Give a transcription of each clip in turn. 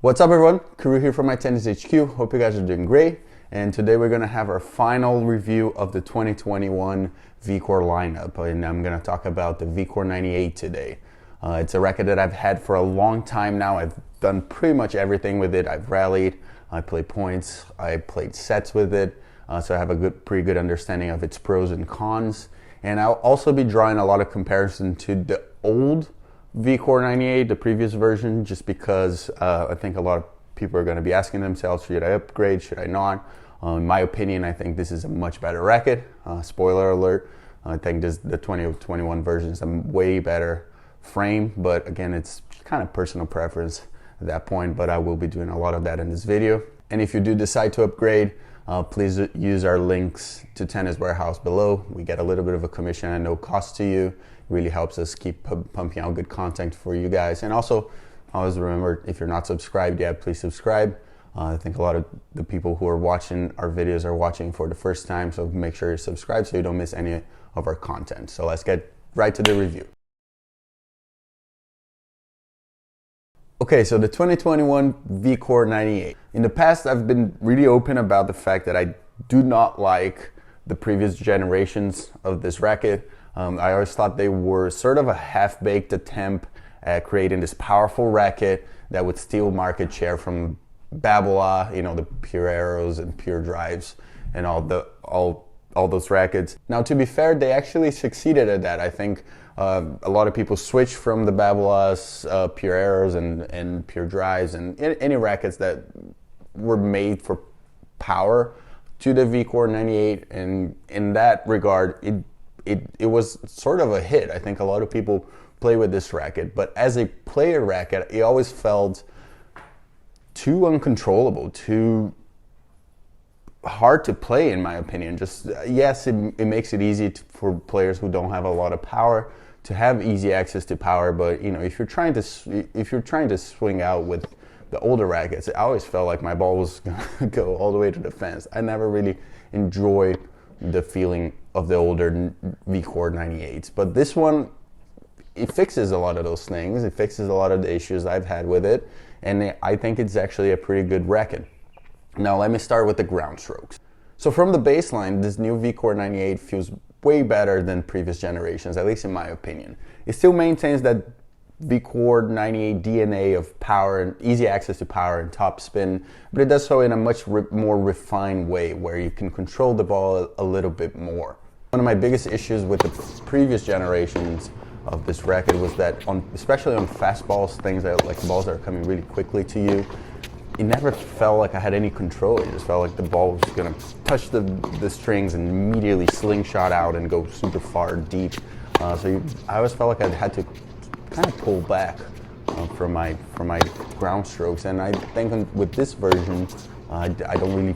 What's up everyone, Kuru here from my Tennis HQ. Hope you guys are doing great. And today we're going to have our final review of the 2021 VCORE lineup. And I'm going to talk about the VCORE 98 today. It's a racket that I've had for a long time now. I've done pretty much everything with it. I've rallied, I played points, I played sets with it. So I have a pretty good understanding of its pros and cons. And I'll also be drawing a lot of comparison to the old VCORE 98, the previous version, just because I think a lot of people are going to be asking themselves, should I upgrade, should I not? In my opinion, I think this is a much better racket. Spoiler alert, I think the 2021 version is a way better frame, but again, it's kind of personal preference at that point, but I will be doing a lot of that in this video. And if you do decide to upgrade, please use our links to Tennis Warehouse below. We get a little bit of a commission at no cost to you. Really helps us keep pumping out good content for you guys. And also, always remember, if you're not subscribed yet, please subscribe. I think a lot of the people who are watching our videos are watching for the first time, so make sure you're subscribed so you don't miss any of our content. So let's get right to the review. Okay, so the 2021 VCORE 98. In the past, I've been really open about the fact that I do not like the previous generations of this racket. I always thought they were sort of a half-baked attempt at creating this powerful racket that would steal market share from Babolat, you know, the Pure Arrows and Pure Drives and all those rackets. Now, to be fair, they actually succeeded at that. I think a lot of people switched from the Babolats, Pure Arrows and Pure Drives and any rackets that were made for power to the VCORE 98, and in that regard, it was sort of a hit. I think a lot of people play with this racket, but as a player racket, it always felt too uncontrollable, too hard to play, in my opinion. Just yes, it makes it easy for players who don't have a lot of power to have easy access to power, but you know, if you're trying to swing out with the older rackets, I always felt like my ball was gonna go all the way to the fence. I never really enjoyed the feeling of the older VCORE 98s, but this one, it fixes a lot of those things. It fixes a lot of the issues I've had with it, and I think it's actually a pretty good racket. Now let me start with the ground strokes. So from the baseline, this new VCORE 98 feels way better than previous generations, at least in my opinion. It still maintains that VCORE 98 DNA of power and easy access to power and top spin, but it does so in a much more refined way where you can control the ball a little bit more. One of my biggest issues with the previous generations of this racket was that, especially on fast balls, things that like balls that are coming really quickly to you, it never felt like I had any control. It just felt like the ball was gonna touch the strings and immediately slingshot out and go super far deep. I always felt like I had to kind of pull back from my ground strokes, and I think with this version, I don't really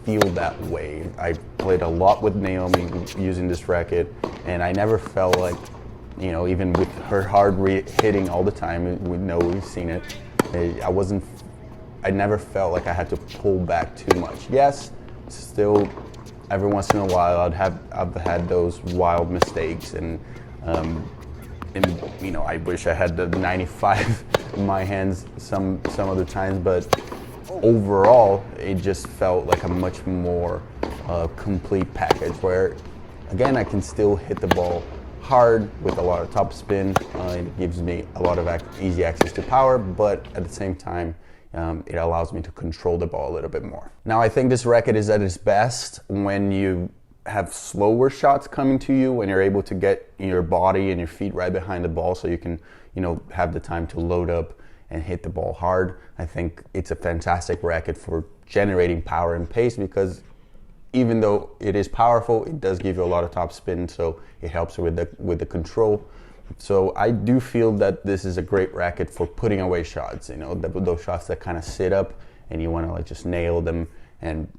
feel that way. I played a lot with Naomi using this racket, and I never felt like, you know, even with her hard hitting all the time, we've seen it. I never felt like I had to pull back too much. Yes, still every once in a while I've had those wild mistakes, and you know, I wish I had the 95 in my hands some other times, but overall it just felt like a much more complete package where, again, I can still hit the ball hard with a lot of top spin. It gives me a lot of easy access to power, but at the same time, it allows me to control the ball a little bit more. Now, I think this racket is at its best when you have slower shots coming to you, when you're able to get your body and your feet right behind the ball so you can, you know, have the time to load up and hit the ball hard. I think it's a fantastic racket for generating power and pace, because even though it is powerful, it does give you a lot of top spin, so it helps with the control. So I do feel that this is a great racket for putting away shots, you know, those shots that kind of sit up and you want to like just nail them and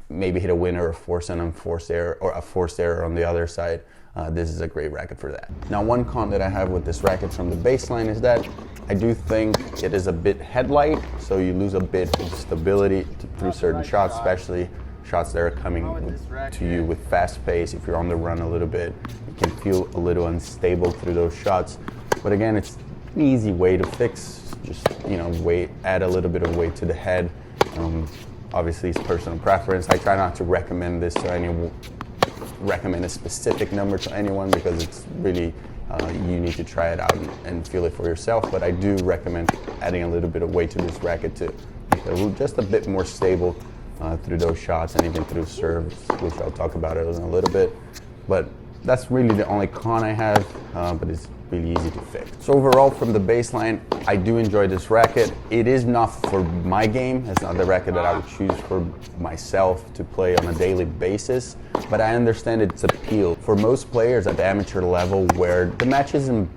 maybe hit a winner or force an unforced error or a forced error on the other side. This is a great racket for that. Now, one con that I have with this racket from the baseline is that I do think it is a bit headlight, so you lose a bit of stability through certain shots, especially shots that are coming to you with fast pace. If you're on the run a little bit, you can feel a little unstable through those shots. But again, it's an easy way to fix. Just, you know, add a little bit of weight to the head. Obviously, it's personal preference. I try not to recommend this to anyone, recommend a specific number to anyone, because it's really, you need to try it out and feel it for yourself. But I do recommend adding a little bit of weight to this racket to make it just a bit more stable through those shots and even through serves, which I'll talk about it in a little bit. But that's really the only con I have, but it's really easy to fix. So overall, from the baseline, I do enjoy this racket. It is not for my game. It's not the racket that I would choose for myself to play on a daily basis, but I understand its appeal. For most players at the amateur level, where the match isn't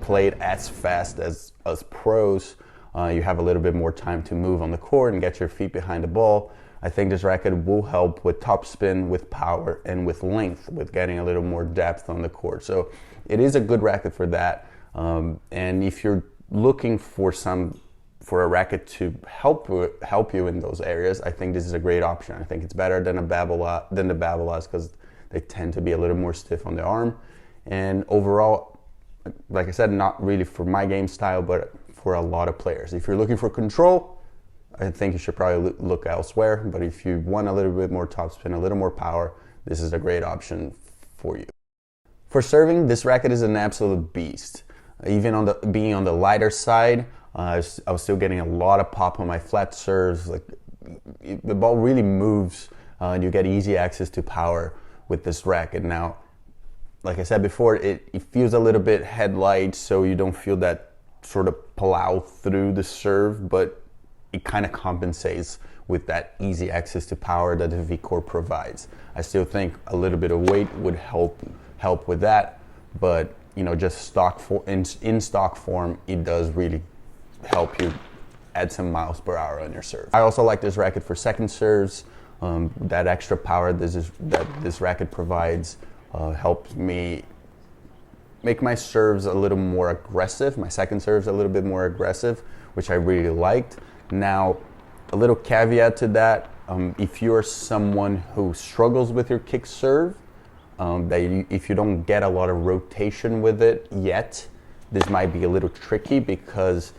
played as fast as pros, you have a little bit more time to move on the court and get your feet behind the ball. I think this racket will help with topspin, with power, and with length, with getting a little more depth on the court. So it is a good racket for that. And if you're looking for a racket to help you in those areas, I think this is a great option. I think it's better than the Babolas, because they tend to be a little more stiff on the arm. And overall, like I said, not really for my game style, but for a lot of players. If you're looking for control, I think you should probably look elsewhere. But if you want a little bit more topspin, a little more power, this is a great option for you. For serving, this racket is an absolute beast. Even being on the lighter side, I was still getting a lot of pop on my flat serves. Like, the ball really moves, and you get easy access to power with this racket. Now, like I said before, it feels a little bit headlight, so you don't feel that sort of plow through the serve, but it kind of compensates with that easy access to power that the VCORE provides. I still think a little bit of weight would help with that, but you know, just in stock form, it does really help you add some miles per hour on your serve. I also like this racket for second serves. That extra power that this racket provides helps me make my serves a little more aggressive, my second serves a little bit more aggressive, which I really liked. Now, a little caveat to that, if you're someone who struggles with your kick serve, if you don't get a lot of rotation with it yet, this might be a little tricky, because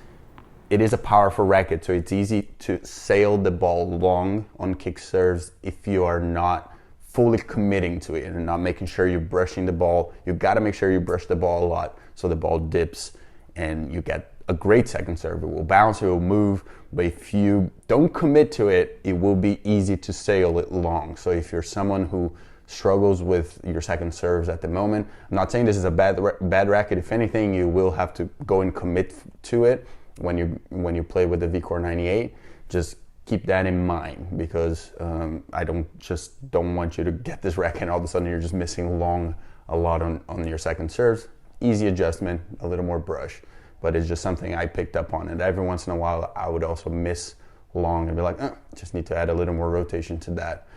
it is a powerful racket, so it's easy to sail the ball long on kick serves if you are not fully committing to it and not making sure you're brushing the ball. You've got to make sure you brush the ball a lot so the ball dips and you get a great second serve. It will bounce, it will move, but if you don't commit to it, it will be easy to sail it long. So if you're someone who struggles with your second serves at the moment, I'm not saying this is a bad racket. If anything, you will have to go and commit to it when you play with the VCORE 98. Just keep that in mind, because I don't want you to get this racket and all of a sudden you're just missing long a lot on your second serves. Easy adjustment, a little more brush. But it's just something I picked up on, and every once in a while I would also miss long and be like, just need to add a little more rotation to that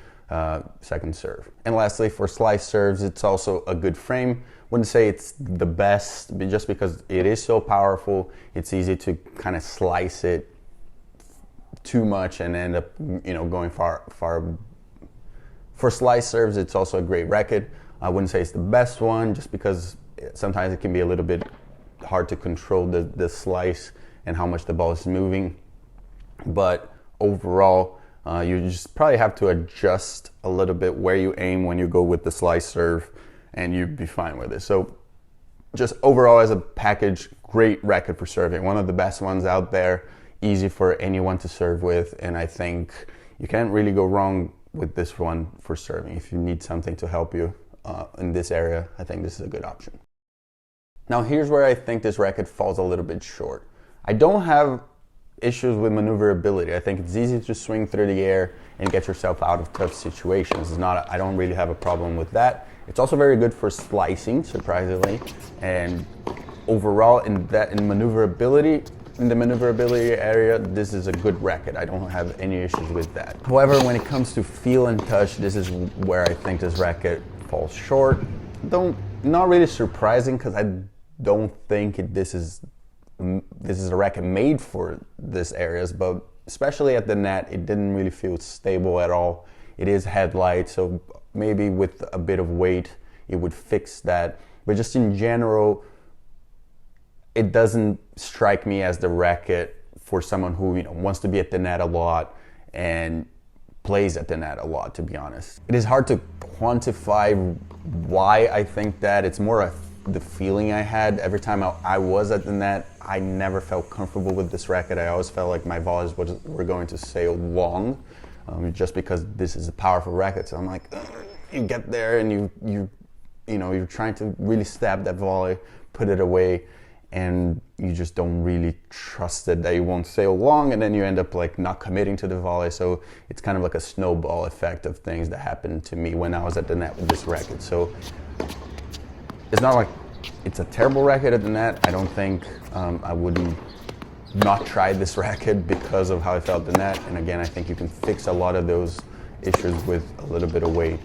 second serve. And lastly, for slice serves, it's also a good frame. Wouldn't say it's the best, but just because it is so powerful, it's easy to kind of slice it too much and end up, you know, going far. For slice serves, it's also a great racket. I wouldn't say it's the best one, just because sometimes it can be a little bit hard to control the slice and how much the ball is moving. But overall, you just probably have to adjust a little bit where you aim when you go with the slice serve, and you'd be fine with it. So just overall as a package, great racket for serving. One of the best ones out there, easy for anyone to serve with, and I think you can't really go wrong with this one for serving. If you need something to help you in this area, I think this is a good option. Now here's where I think this racket falls a little bit short. I don't have issues with maneuverability. I think it's easy to swing through the air and get yourself out of tough situations. I don't really have a problem with that. It's also very good for slicing, surprisingly, and overall in the maneuverability area, this is a good racket. I don't have any issues with that. However, when it comes to feel and touch, this is where I think this racket falls short. Not really surprising, because I don't think this is a racket made for this areas, but especially at the net, it didn't really feel stable at all. It is headlight, so maybe with a bit of weight, it would fix that. But just in general, it doesn't strike me as the racket for someone who, you know, wants to be at the net a lot and plays at the net a lot, to be honest. It is hard to quantify why I think that. It's more of the feeling I had every time I was at the net. I never felt comfortable with this racket. I always felt like my volleys were going to sail long, just because this is a powerful racket. So I'm like, you get there and you're trying to really stab that volley, put it away, and you just don't really trust it that you won't sail long, and then you end up like not committing to the volley. So it's kind of like a snowball effect of things that happened to me when I was at the net with this racket. So it's not like it's a terrible racket at the net. I don't think I wouldn't not try this racket because of how I felt at the net. And again, I think you can fix a lot of those issues with a little bit of weight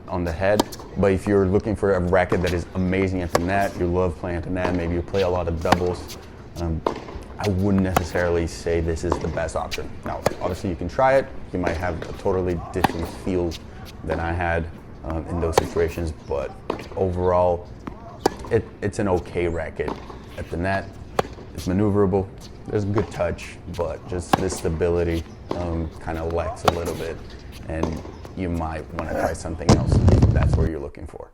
on the head. But if you're looking for a racket that is amazing at the net, you love playing at the net, maybe you play a lot of doubles, I wouldn't necessarily say this is the best option. Now, obviously you can try it. You might have a totally different feel than I had in those situations, but overall, it's an okay racket at the net. It's maneuverable. There's good touch, but just the stability kind of lacks a little bit, and you might want to try something else if that's what you're looking for.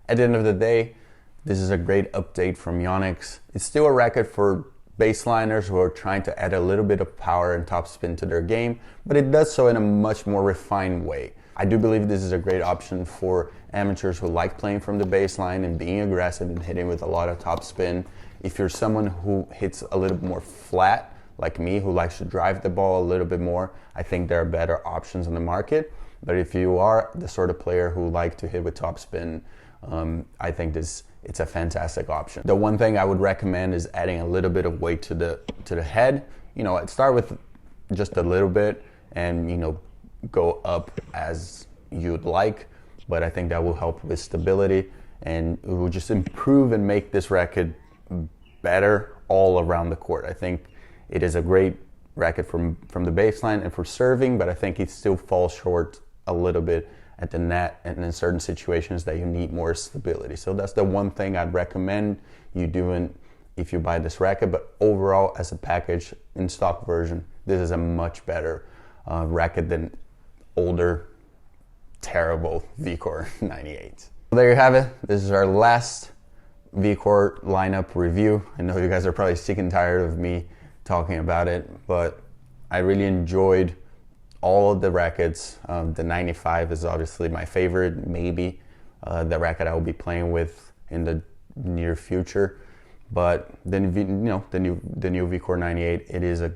At the end of the day, this is a great update from Yonex. It's still a racket for baseliners who are trying to add a little bit of power and topspin to their game, but it does so in a much more refined way. I do believe this is a great option for amateurs who like playing from the baseline and being aggressive and hitting with a lot of topspin. If you're someone who hits a little more flat, like me, who likes to drive the ball a little bit more, I think there are better options on the market. But if you are the sort of player who likes to hit with topspin, I think it's a fantastic option. The one thing I would recommend is adding a little bit of weight to the head. You know, I'd start with just a little bit and, you know, go up as you'd like, but I think that will help with stability, and it will just improve and make this racket better all around the court. I think it is a great racket from the baseline and for serving, but I think it still falls short a little bit at the net and in certain situations that you need more stability. So that's the one thing I'd recommend you doing if you buy this racket. But overall, as a package in stock version, this is a much better racket than older, terrible VCORE 98. So there you have it. This is our last VCORE lineup review. I know you guys are probably sick and tired of me talking about it, but I really enjoyed all of the rackets. The 95 is obviously my favorite, maybe the racket I will be playing with in the near future. But then, you know, the new VCORE 98, it is a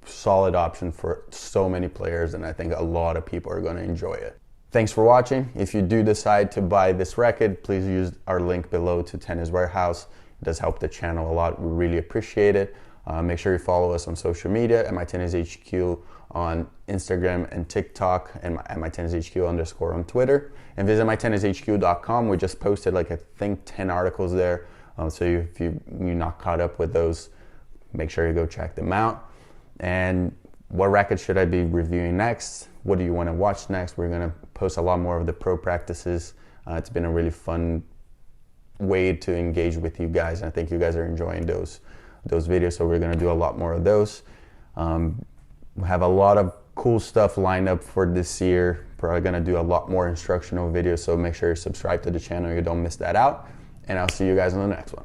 solid option for so many players, and I think a lot of people are going to enjoy it. Thanks for watching. If you do decide to buy this racket, please use our link below to Tennis Warehouse. It does help the channel a lot. We really appreciate it. Make sure you follow us on social media at MyTennisHQ on Instagram and TikTok, and at MyTennisHQ_ on Twitter. And visit MyTennisHQ.com. We just posted like I think 10 articles there. So if you're not caught up with those, make sure you go check them out. And what racket should I be reviewing next? What do you want to watch next? We're going to post a lot more of the pro practices. It's been a really fun way to engage with you guys, and I think you guys are enjoying those videos, so we're going to do a lot more of those. We have a lot of cool stuff lined up for this year. Probably going to do a lot more instructional videos, so make sure you subscribe to the channel so you don't miss that out, and I'll see you guys on the next one.